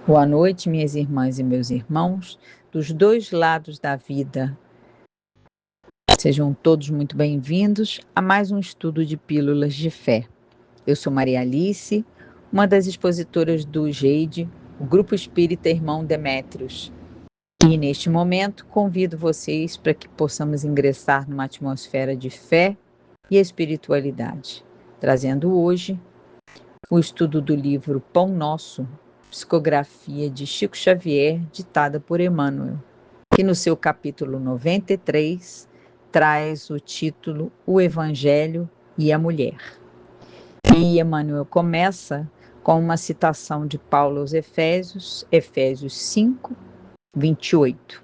Boa noite, minhas irmãs e meus irmãos, dos dois lados da vida. Sejam todos muito bem-vindos a mais um estudo de Pílulas de Fé. Eu sou Maria Alice, uma das expositoras do GEIDE, o Grupo Espírita Irmão Demétrios. E neste momento convido vocês para que possamos ingressar numa atmosfera de fé e espiritualidade, trazendo hoje o estudo do livro Pão Nosso, psicografia de Chico Xavier, ditada por Emmanuel, que no seu capítulo 93 traz o título O Evangelho e a Mulher. E Emmanuel começa com uma citação de Paulo aos Efésios, Efésios 5, 28.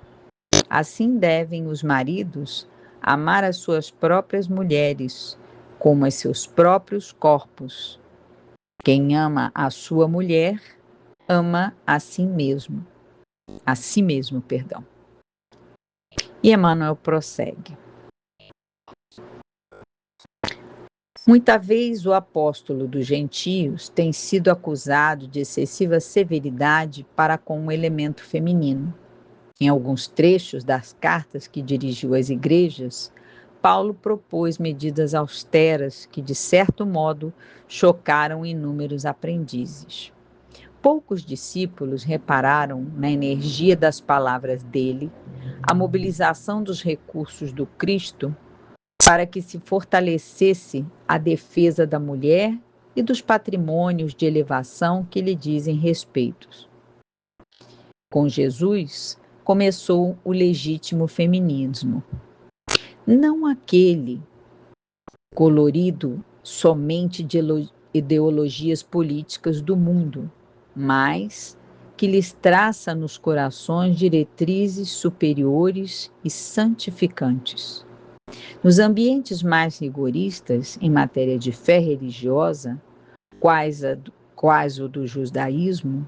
Assim devem os maridos amar as suas próprias mulheres, como as seus próprios corpos. Quem ama a sua mulher, ama a si mesmo. E Emmanuel prossegue. Muita vez o apóstolo dos gentios tem sido acusado de excessiva severidade para com o elemento feminino. Em alguns trechos das cartas que dirigiu às igrejas, Paulo propôs medidas austeras que, de certo modo, chocaram inúmeros aprendizes. Poucos discípulos repararam na energia das palavras dele, a mobilização dos recursos do Cristo para que se fortalecesse a defesa da mulher e dos patrimônios de elevação que lhe dizem respeito. Com Jesus, começou o legítimo feminismo. Não aquele colorido somente de ideologias políticas do mundo, mas que lhes traça nos corações diretrizes superiores e santificantes. Nos ambientes mais rigoristas em matéria de fé religiosa, quais o do judaísmo,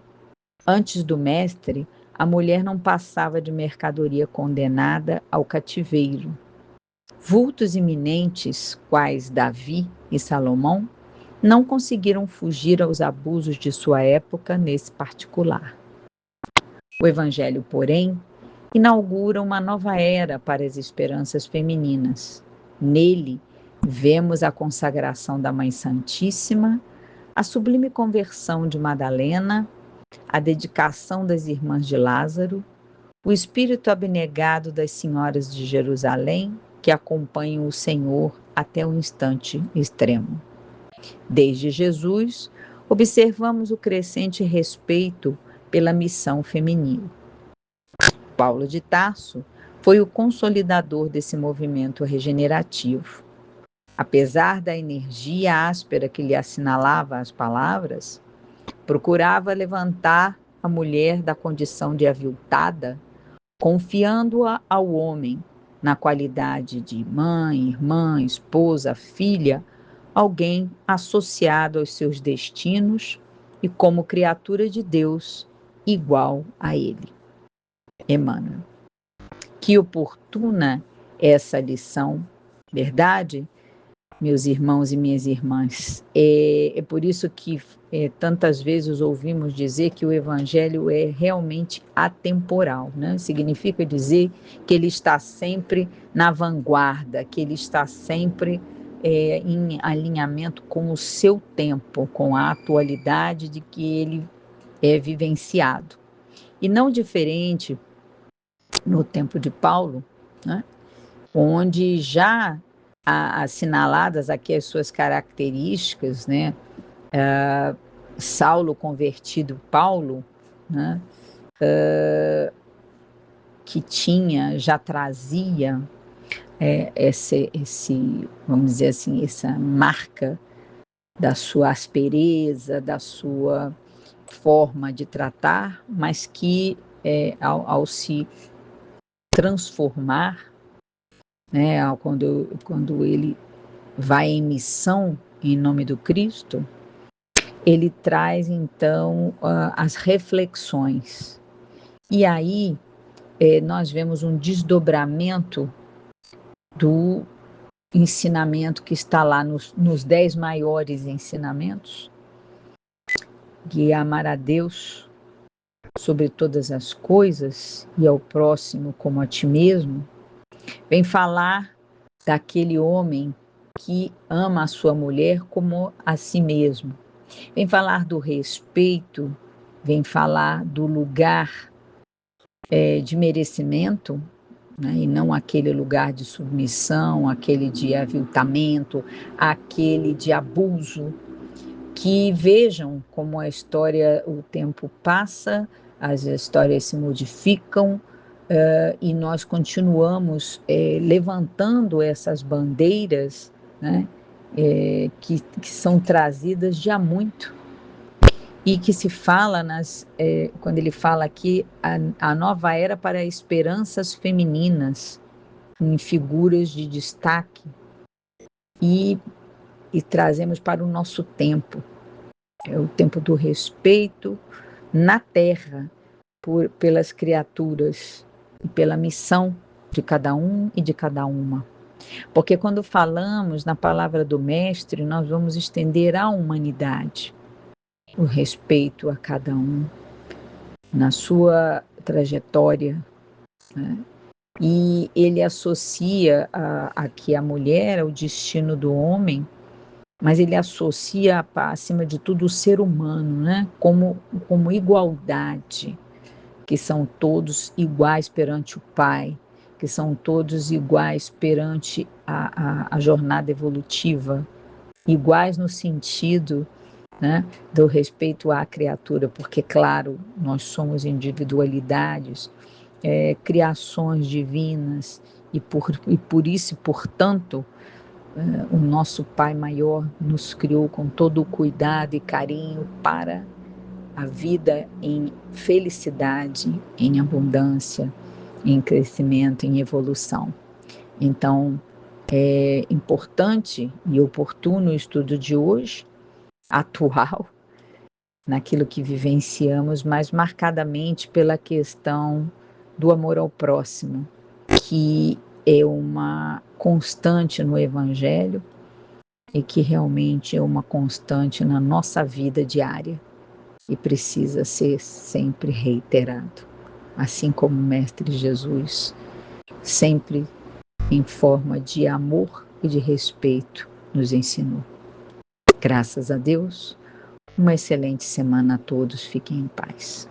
antes do mestre, a mulher não passava de mercadoria condenada ao cativeiro. Vultos iminentes, quais Davi e Salomão, não conseguiram fugir aos abusos de sua época nesse particular. O Evangelho, porém, inaugura uma nova era para as esperanças femininas. Nele, vemos a consagração da Mãe Santíssima, a sublime conversão de Madalena, a dedicação das irmãs de Lázaro, o espírito abnegado das senhoras de Jerusalém, que acompanham o Senhor até o instante extremo. Desde Jesus, observamos o crescente respeito pela missão feminina. Paulo de Tarso foi o consolidador desse movimento regenerativo. Apesar da energia áspera que lhe assinalava as palavras, procurava levantar a mulher da condição de aviltada, confiando-a ao homem, na qualidade de mãe, irmã, esposa, filha, alguém associado aos seus destinos e como criatura de Deus, igual a ele. Emmanuel. Que oportuna essa lição, verdade, meus irmãos e minhas irmãs? É por isso que tantas vezes ouvimos dizer que o Evangelho é realmente atemporal, né? Significa dizer que ele está sempre na vanguarda, que ele está sempre em alinhamento com o seu tempo, com a atualidade de que ele é vivenciado. E não diferente no tempo de Paulo, né? Onde já assinaladas aqui as suas características, né? Saulo convertido Paulo, né? Que já trazia vamos dizer assim, essa marca da sua aspereza, da sua forma de tratar, mas que ao se transformar, né, quando ele vai em missão em nome do Cristo, ele traz então as reflexões. E aí nós vemos um desdobramento do ensinamento que está lá nos 10 maiores ensinamentos, que é amar a Deus sobre todas as coisas e ao próximo como a ti mesmo, vem falar daquele homem que ama a sua mulher como a si mesmo. Vem falar do respeito, vem falar do lugar de merecimento, né, e não aquele lugar de submissão, aquele de aviltamento, aquele de abuso. Que vejam como a história, o tempo passa, as histórias se modificam, e nós continuamos levantando essas bandeiras, né, que são trazidas de há muito, e que se fala quando ele fala aqui, a nova era para esperanças femininas, em figuras de destaque, e, e trazemos para o nosso tempo. É o tempo do respeito na terra pelas criaturas e pela missão de cada um e de cada uma. Porque quando falamos na palavra do Mestre, nós vamos estender à humanidade o respeito a cada um na sua trajetória, né? E ele associa aqui a mulher ao destino do homem, mas ele associa, acima de tudo, o ser humano, né? como igualdade, que são todos iguais perante o Pai, que são todos iguais perante a jornada evolutiva, iguais no sentido, né, do respeito à criatura, porque, claro, nós somos individualidades, criações divinas, e por isso, portanto, o nosso Pai Maior nos criou com todo o cuidado e carinho para a vida em felicidade, em abundância, em crescimento, em evolução. Então, é importante e oportuno o estudo de hoje, atual, naquilo que vivenciamos, mas marcadamente pela questão do amor ao próximo, que é uma constante no Evangelho e que realmente é uma constante na nossa vida diária e precisa ser sempre reiterado, assim como o Mestre Jesus, sempre em forma de amor e de respeito, nos ensinou. Graças a Deus, uma excelente semana a todos, fiquem em paz.